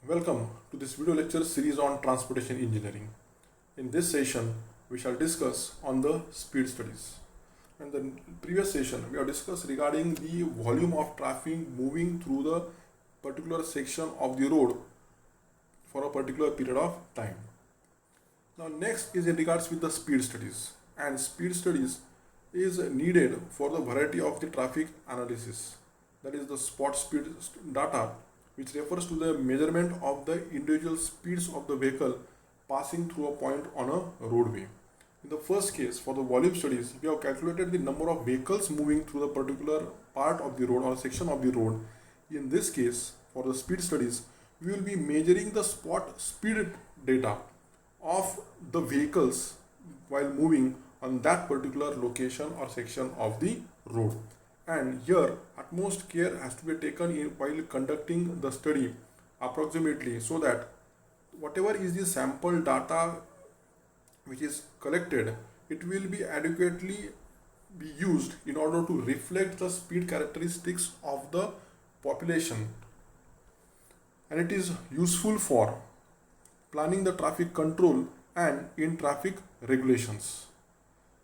Welcome to this video lecture series on transportation engineering. In this session, we shall discuss on the speed studies. In the previous session, we have discussed regarding the volume of traffic moving through the particular section of the road for a particular period of time. Now, next is in regards with the speed studies, and speed studies is needed for the variety of the traffic analysis. That is the spot speed data, which refers to the measurement of the individual speeds of the vehicle passing through a point on a roadway. In the first case, for the volume studies, we have calculated the number of vehicles moving through the particular part of the road or section of the road. In this case, for the speed studies, we will be measuring the spot speed data of the vehicles while moving on that particular location or section of the road. And here utmost care has to be taken while conducting the study approximately, so that whatever is the sample data which is collected, it will be adequately be used in order to reflect the speed characteristics of the population, and it is useful for planning the traffic control and in traffic regulations.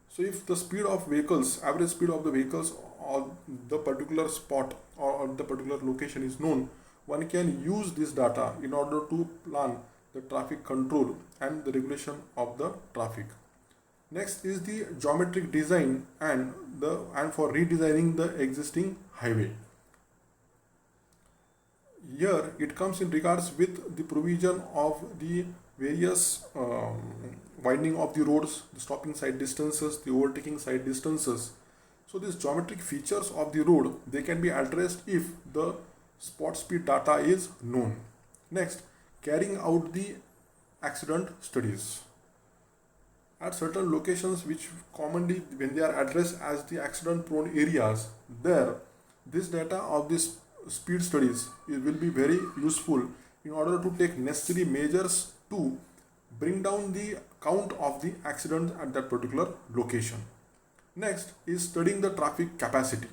So if the speed of vehicles, average speed of the vehicles or the particular spot or the particular location is known, one can use this data in order to plan the traffic control and the regulation of the traffic. Next is the geometric design and for redesigning the existing highway. Here it comes in regards with the provision of the various winding of the roads, the stopping side distances, the overtaking side distances. So these geometric features of the road, they can be addressed if the spot speed data is known. Next, carrying out the accident studies. At certain locations which commonly when they are addressed as the accident prone areas, there this data of this speed studies will be very useful in order to take necessary measures to bring down the count of the accidents at that particular location. Next is studying the traffic capacity.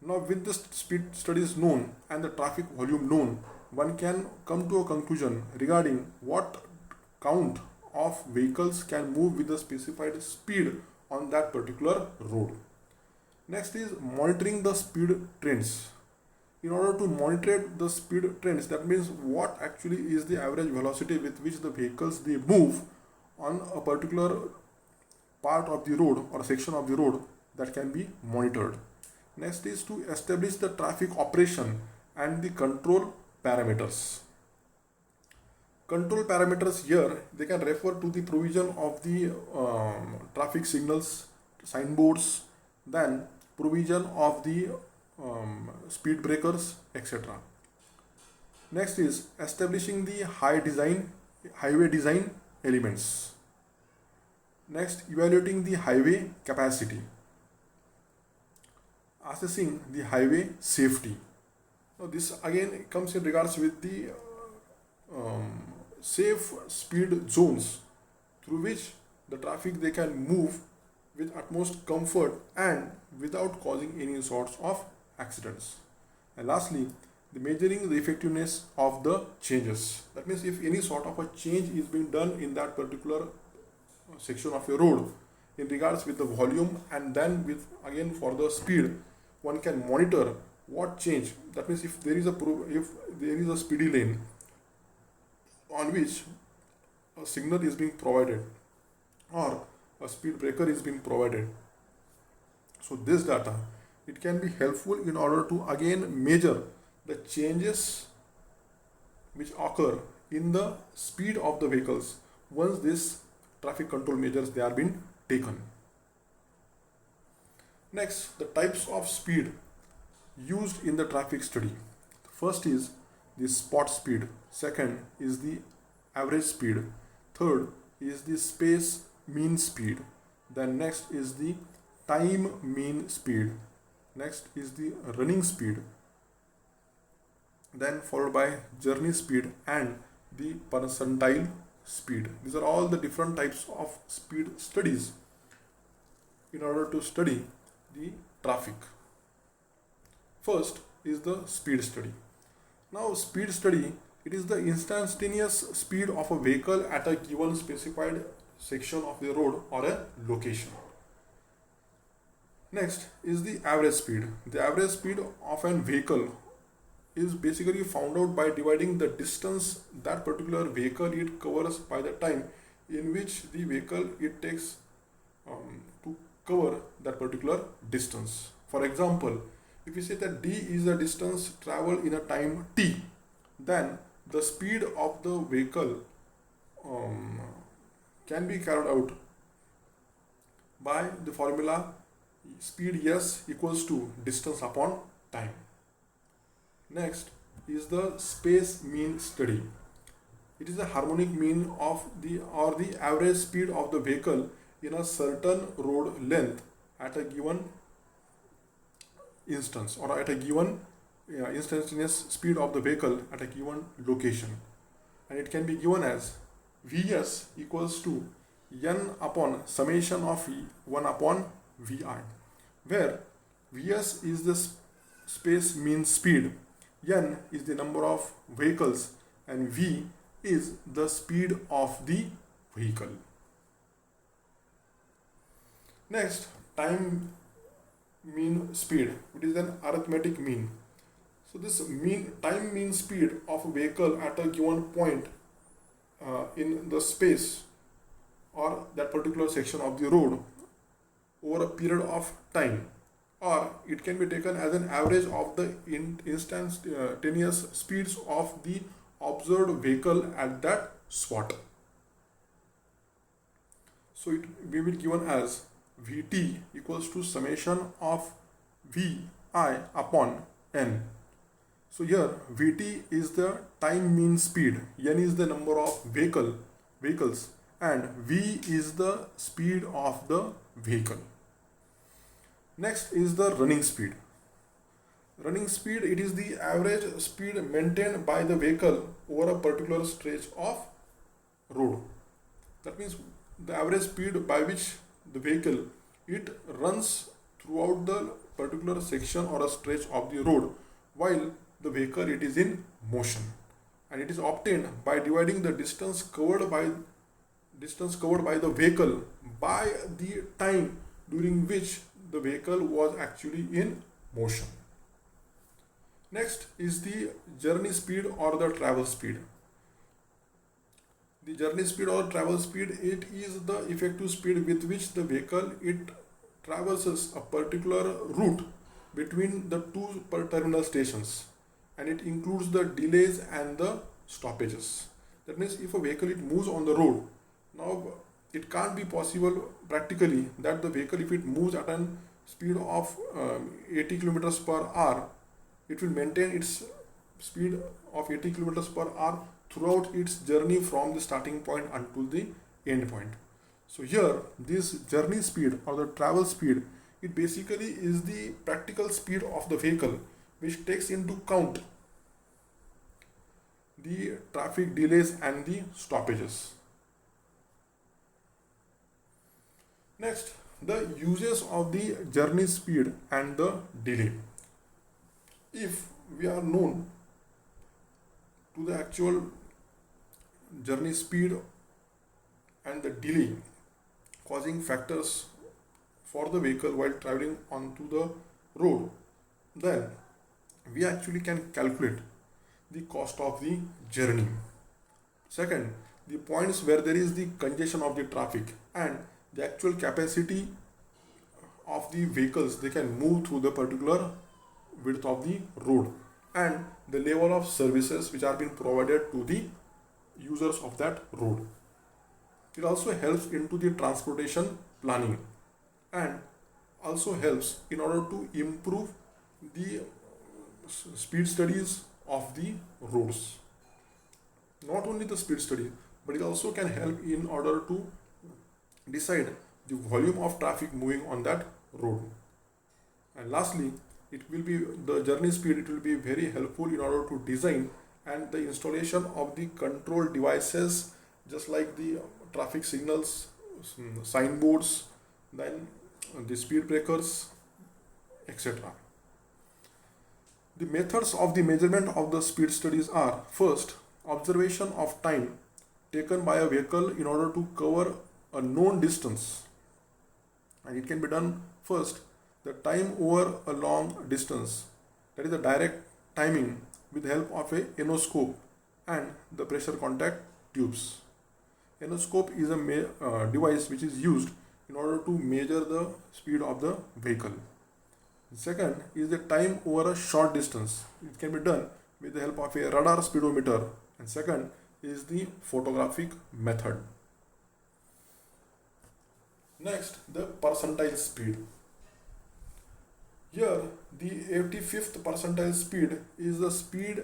Now with the speed studies known and the traffic volume known, one can come to a conclusion regarding what count of vehicles can move with a specified speed on that particular road. Next is monitoring the speed trends. In order to monitor the speed trends, that means what actually is the average velocity with which the vehicles they move on a particular part of the road or section of the road, that can be monitored. Next is to establish the traffic operation and the control parameters. Control parameters here, they can refer to the provision of the traffic signals, signboards, then provision of the speed breakers, etc. Next is establishing the highway design elements. Next, evaluating the highway capacity. Assessing the highway safety. Now this again comes in regards with the safe speed zones through which the traffic they can move with utmost comfort and without causing any sorts of accidents. And lastly, the measuring the effectiveness of the changes. That means if any sort of a change is being done in that particular section of your road in regards with the volume and then with again for the speed, one can monitor what change. That means if there is a speedy lane on which a signal is being provided or a speed breaker is being provided, so this data, it can be helpful in order to again measure the changes which occur in the speed of the vehicles once this traffic control measures they are being taken. Next, the types of speed used in the traffic study. First is the spot speed. Second is the average speed. Third is the space mean speed. Then next is the time mean speed. Next is the running speed. Then followed by journey speed and the percentile speed. These are all the different types of speed studies in order to study the traffic. First is the speed study. Now speed study It is the instantaneous speed of a vehicle at a given specified section of the road or a location. Next is the average speed. The average speed of an vehicle is basically found out by dividing the distance that particular vehicle it covers by the time in which the vehicle it takes to cover that particular distance. For example, if we say that d is the distance traveled in a time t, then the speed of the vehicle um, can be carried out by the formula speed s equals to distance upon time. Next is the space mean study. It is the harmonic mean of the average speed of the vehicle in a certain road length at a given instance, or at a given instantaneous speed of the vehicle at a given location, and it can be given as Vs equals to n upon summation of 1 upon Vi, where Vs is the space mean speed, n is the number of vehicles, and V is the speed of the vehicle. Next, time mean speed. It is an arithmetic mean. So this time mean speed of a vehicle at a given point in the space or that particular section of the road over a period of time, or it can be taken as an average of the instantaneous speeds of the observed vehicle at that spot. So we will given as Vt equals to summation of Vi upon n. So here Vt is the time mean speed, n is the number of vehicles, and V is the speed of the vehicle. Next is the running speed. Running speed, it is the average speed maintained by the vehicle over a particular stretch of road. That means the average speed by which the vehicle it runs throughout the particular section or a stretch of the road while the vehicle it is in motion, and it is obtained by dividing the distance covered by the vehicle by the time during which the vehicle was actually in motion. Next is the journey speed or the travel speed. The journey speed or travel speed, it is the effective speed with which the vehicle it traverses a particular route between the two terminal stations, and it includes the delays and the stoppages. That means if a vehicle it moves on the road, now it can't be possible practically that the vehicle, if it moves at a speed of 80 kilometers per hour, it will maintain its speed of 80 kilometers per hour throughout its journey from the starting point until the end point. So here this journey speed or the travel speed, it basically is the practical speed of the vehicle which takes into account the traffic delays and the stoppages. Next, the uses of the journey speed and the delay. If we are known to the actual journey speed and the delay causing factors for the vehicle while traveling onto the road, then we actually can calculate the cost of the journey. Second, the points where there is the congestion of the traffic and the actual capacity of the vehicles they can move through the particular width of the road, and the level of services which are being provided to the users of that road. It also helps into the transportation planning and also helps in order to improve the speed studies of the roads. Not only the speed study, but it also can help in order to decide the volume of traffic moving on that road. And lastly, it will be the journey speed, it will be very helpful in order to design and the installation of the control devices, just like the traffic signals, signboards, then the speed breakers, etc. The methods of the measurement of the speed studies are: first, observation of time taken by a vehicle in order to cover a known distance. And it can be done first, the time over a long distance, that is the direct timing with the help of a anoscope and the pressure contact tubes. Anoscope is a device which is used in order to measure the speed of the vehicle. Second is the time over a short distance. It can be done with the help of a radar speedometer. And second is the photographic method. Next, the percentile speed. Here, the 85th percentile speed is the speed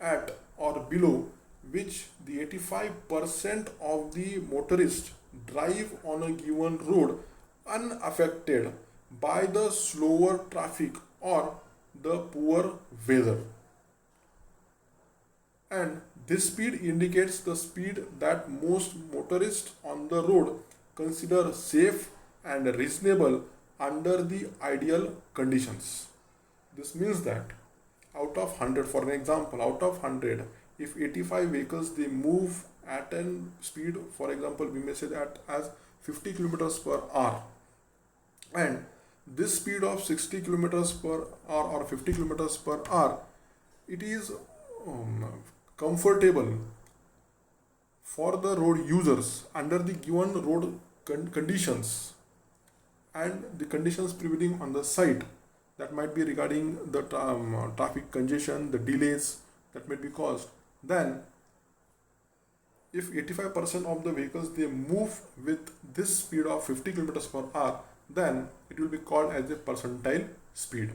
at or below which the 85% of the motorists drive on a given road unaffected by the slower traffic or the poor weather. And this speed indicates the speed that most motorists on the road consider safe and reasonable under the ideal conditions. This means that out of 100, for an example, out of 100, if 85 vehicles they move at a speed, for example, we may say that as 50 kilometers per hour, and this speed of 60 kilometers per hour or 50 kilometers per hour, it is comfortable for the road users under the given road conditions and the conditions prevailing on the site, that might be regarding the traffic congestion, the delays that may be caused. Then if 85% of the vehicles they move with this speed of 50 kilometers per hour, then it will be called as a percentile speed.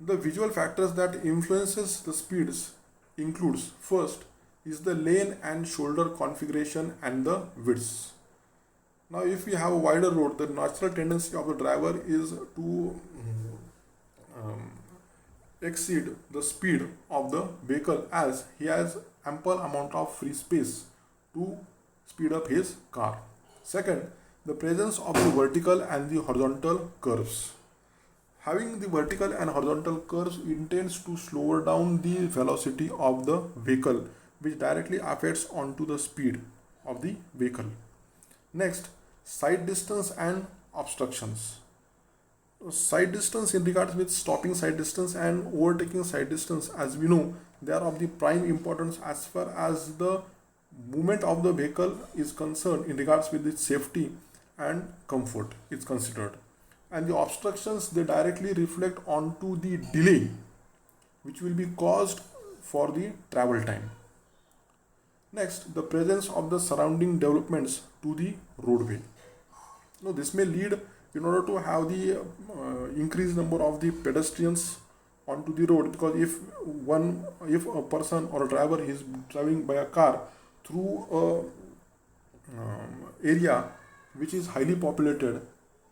The visual factors that influences the speeds includes, first is the lane and shoulder configuration and the widths. Now if we have a wider road, the natural tendency of the driver is to exceed the speed of the vehicle, as he has ample amount of free space to speed up his car. Second, the presence of the vertical and the horizontal curves. Having the vertical and horizontal curves intends to slow down the velocity of the vehicle, which directly affects onto the speed of the vehicle. Next, side distance and obstructions. Side distance in regards with stopping side distance and overtaking side distance, as we know, they are of the prime importance as far as the movement of the vehicle is concerned in regards with its safety and comfort is considered. And the obstructions, they directly reflect onto the delay which will be caused for the travel time. Next, the presence of the surrounding developments to the roadway. Now this may lead, in order to have the increased number of the pedestrians onto the road, because if a person or a driver is driving by a car through a area which is highly populated,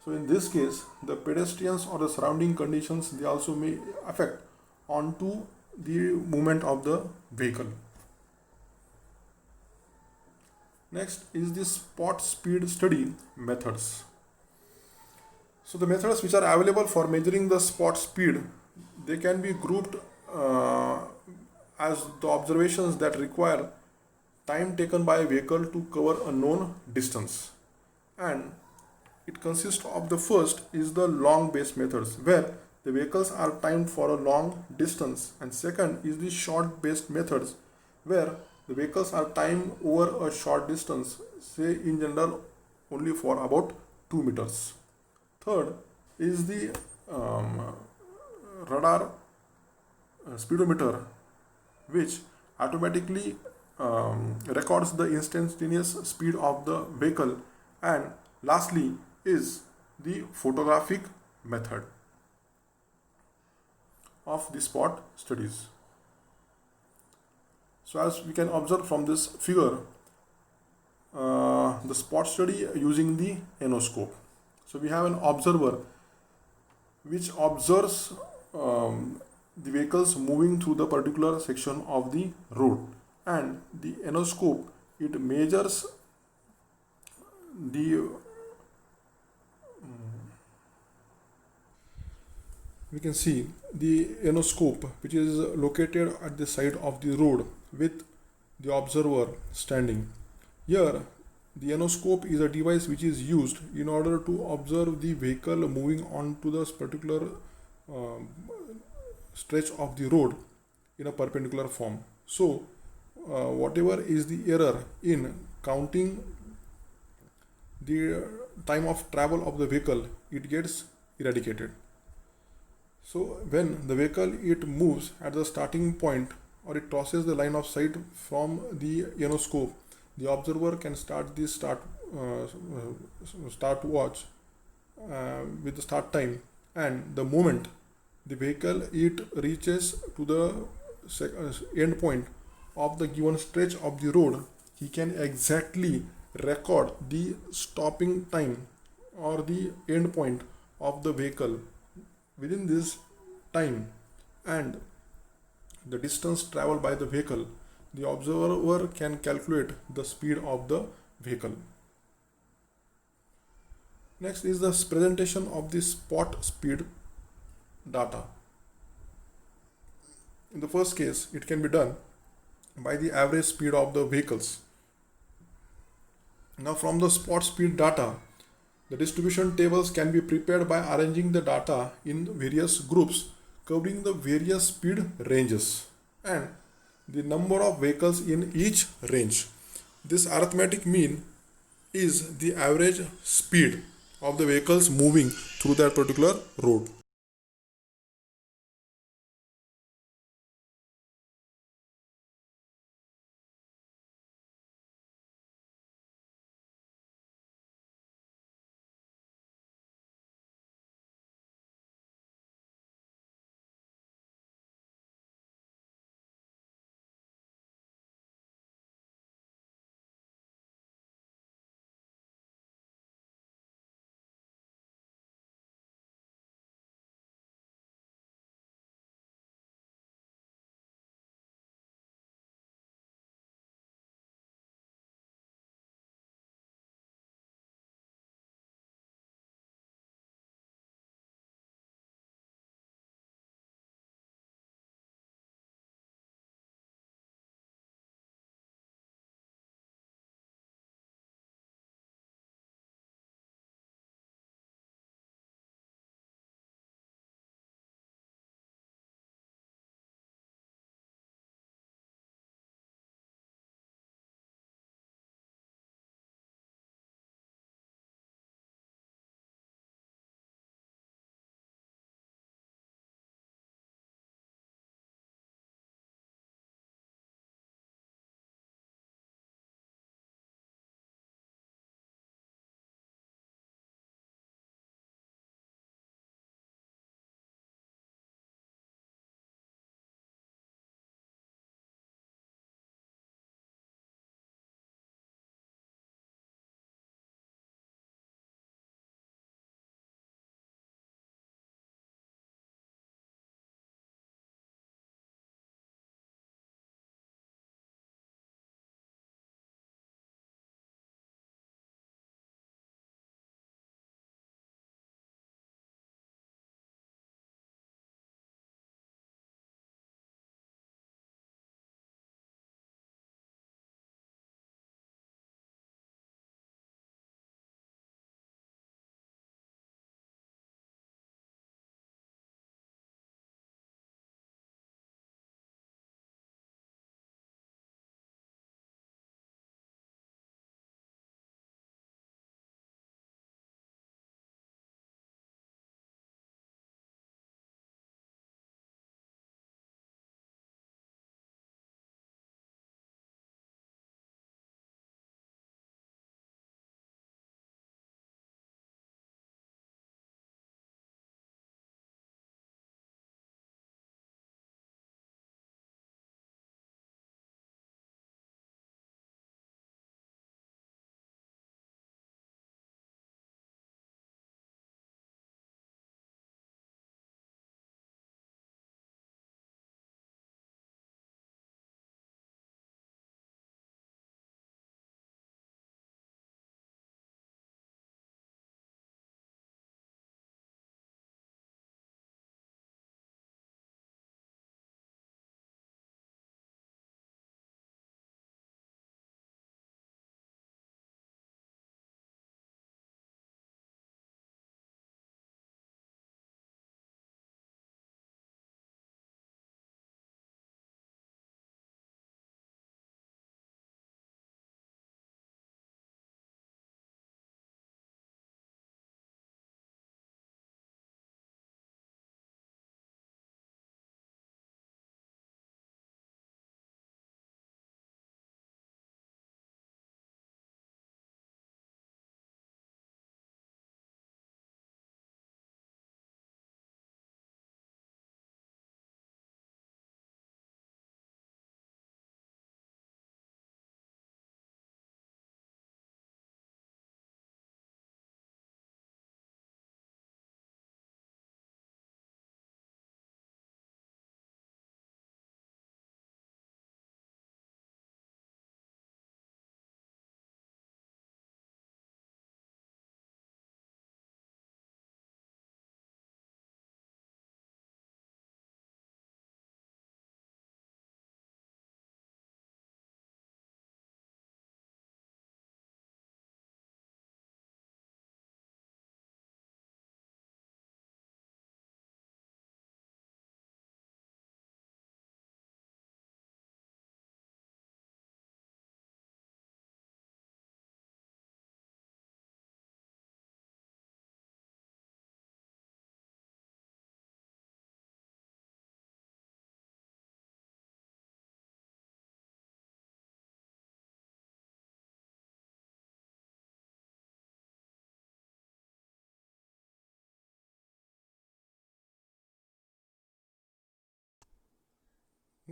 so in this case the pedestrians or the surrounding conditions, they also may affect onto the movement of the vehicle. Next is the spot speed study methods. So the methods which are available for measuring the spot speed, they can be grouped as the observations that require time taken by a vehicle to cover a known distance. And it consists of, the first is the long based methods, where the vehicles are timed for a long distance, and second is the short based methods, where the vehicles are timed over a short distance, say in general only for about 2 meters. Third is the radar speedometer, which automatically records the instantaneous speed of the vehicle. And lastly is the photographic method of the spot studies. So as we can observe from this figure, the spot study using the anoscope. So we have an observer which observes the vehicles moving through the particular section of the road, and the anoscope, it measures the we can see the ionoscope, which is located at the side of the road with the observer standing. Here, the ionoscope is a device which is used in order to observe the vehicle moving onto this particular um, stretch of the road in a perpendicular form. So, whatever is the error in counting the time of travel of the vehicle, it gets eradicated. So when the vehicle it moves at the starting point or it crosses the line of sight from the ionoscope, the observer can start the start watch with the start time, and the moment the vehicle it reaches to the end point of the given stretch of the road, he can exactly record the stopping time or the end point of the vehicle within this time and the distance traveled by the vehicle. The observer can calculate the speed of the vehicle. Next is the presentation of the spot speed data. In the first case, it can be done by the average speed of the vehicles. Now, from the spot speed data, the distribution tables can be prepared by arranging the data in various groups covering the various speed ranges and the number of vehicles in each range. This arithmetic mean is the average speed of the vehicles moving through that particular road.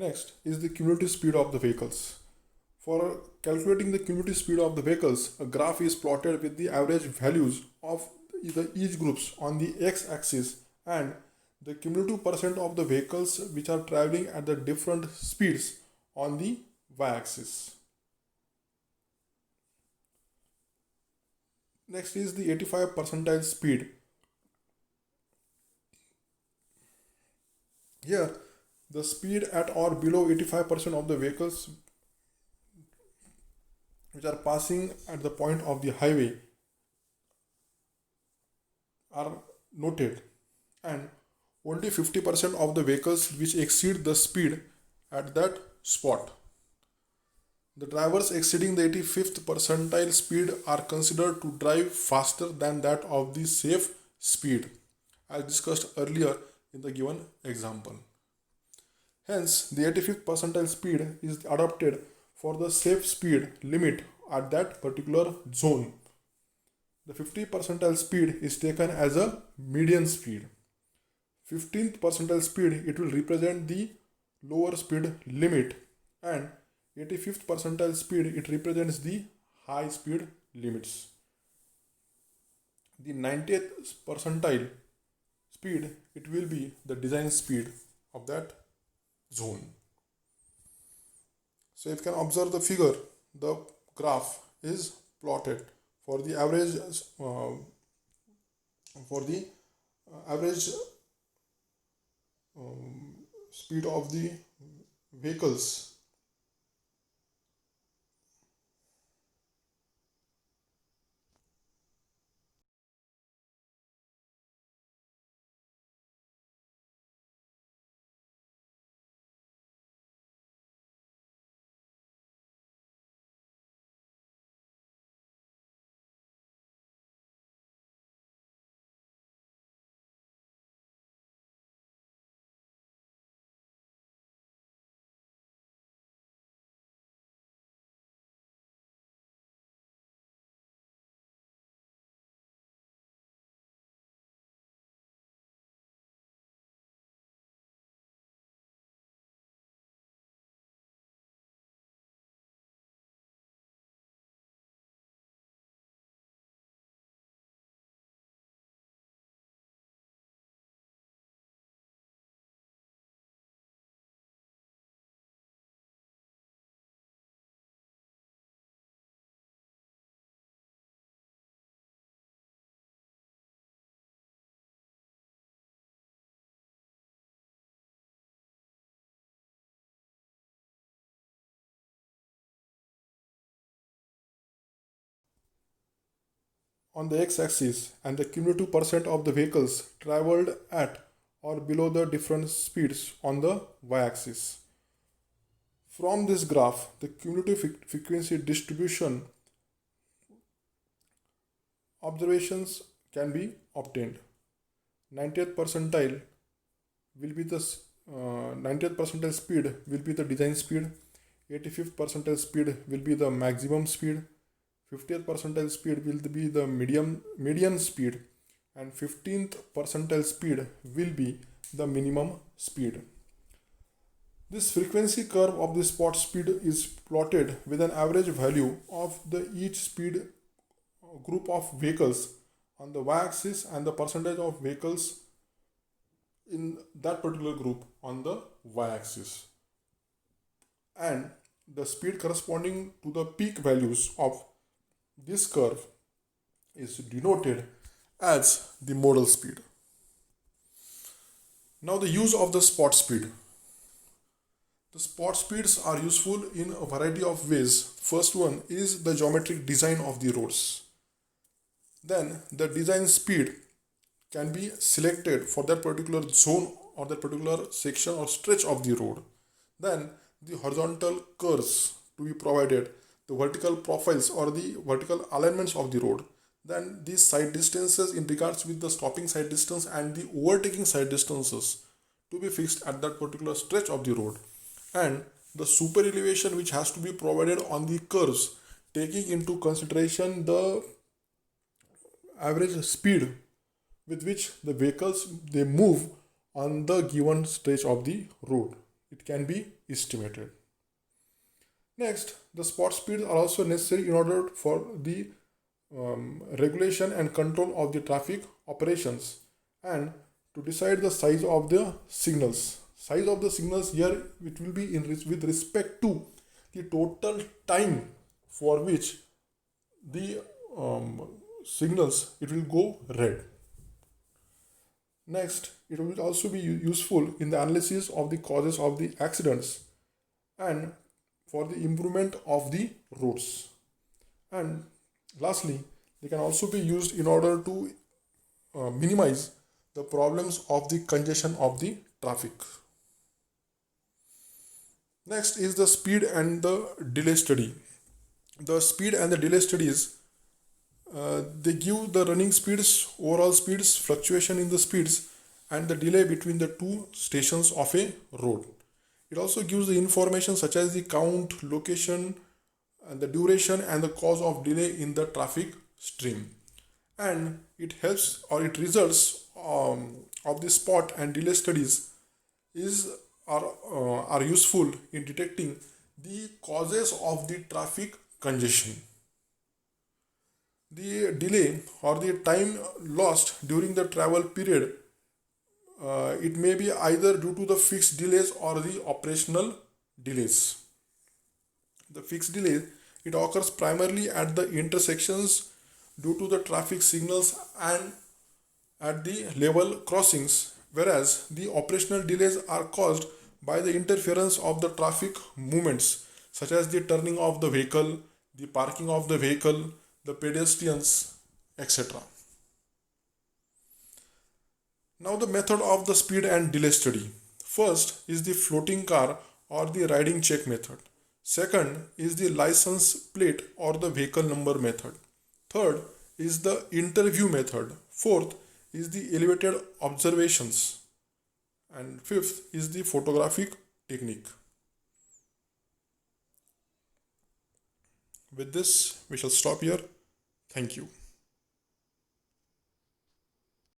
Next is the cumulative speed of the vehicles. For calculating the cumulative speed of the vehicles, a graph is plotted with the average values of the each groups on the x-axis and the cumulative percent of the vehicles which are traveling at the different speeds on the y-axis. Next is the 85 percentile speed. Here, the speed at or below 85% of the vehicles which are passing at the point of the highway are noted, and only 50% of the vehicles which exceed the speed at that spot. The drivers exceeding the 85th percentile speed are considered to drive faster than that of the safe speed, as discussed earlier in the given example. Hence, the 85th percentile speed is adopted for the safe speed limit at that particular zone. The 50th percentile speed is taken as a median speed. 15th percentile speed, it will represent the lower speed limit, and 85th percentile speed, it represents the high speed limits. The 90th percentile speed, it will be the design speed of that zone. So if you can observe the figure, the graph is plotted for the average speed of the vehicles. On the x-axis and the cumulative percent of the vehicles traveled at or below the different speeds on the y-axis. From this graph, the cumulative frequency distribution observations can be obtained. 90th percentile will be the 90th percentile speed will be the design speed. 85th percentile speed will be the maximum speed. 50th percentile speed will be the median speed, and 15th percentile speed will be the minimum speed. This frequency curve of the spot speed is plotted with an average value of the each speed group of vehicles on the y-axis and the percentage of vehicles in that particular group on the y-axis, and the speed corresponding to the peak values of this curve is denoted as the modal speed. Now the use of the spot speed. The spot speeds are useful in a variety of ways. First one is the geometric design of the roads. Then the design speed can be selected for that particular zone or that particular section or stretch of the road. Then the horizontal curves to be provided, the vertical profiles or the vertical alignments of the road. Then these side distances in regards with the stopping side distance and the overtaking side distances to be fixed at that particular stretch of the road. And the super elevation which has to be provided on the curves, taking into consideration the average speed with which the vehicles they move on the given stretch of the road. It can be estimated. Next, the spot speeds are also necessary in order for the regulation and control of the traffic operations and to decide the size of the signals. Size of the signals here, it will be with respect to the total time for which the signals it will go red. Next, it will also be useful in the analysis of the causes of the accidents and for the improvement of the roads. And lastly, they can also be used in order to minimize the problems of the congestion of the traffic. Next is the speed and the delay study. The speed and the delay studies they give the running speeds, overall speeds, fluctuation in the speeds, and the delay between the two stations of a road. It also gives the information such as the count, location, and the duration and the cause of delay in the traffic stream. And it helps or it results of the spot and delay studies are useful in detecting the causes of the traffic congestion. The delay or the time lost during the travel period, it may be either due to the fixed delays or the operational delays. The fixed delay, it occurs primarily at the intersections due to the traffic signals and at the level crossings, whereas the operational delays are caused by the interference of the traffic movements such as the turning of the vehicle, the parking of the vehicle, the pedestrians, etc. Now the method of the speed and delay study. First is the floating car or the riding check method. Second is the license plate or the vehicle number method. Third is the interview method. Fourth is the elevated observations. And fifth is the photographic technique. With this, we shall stop here. Thank you.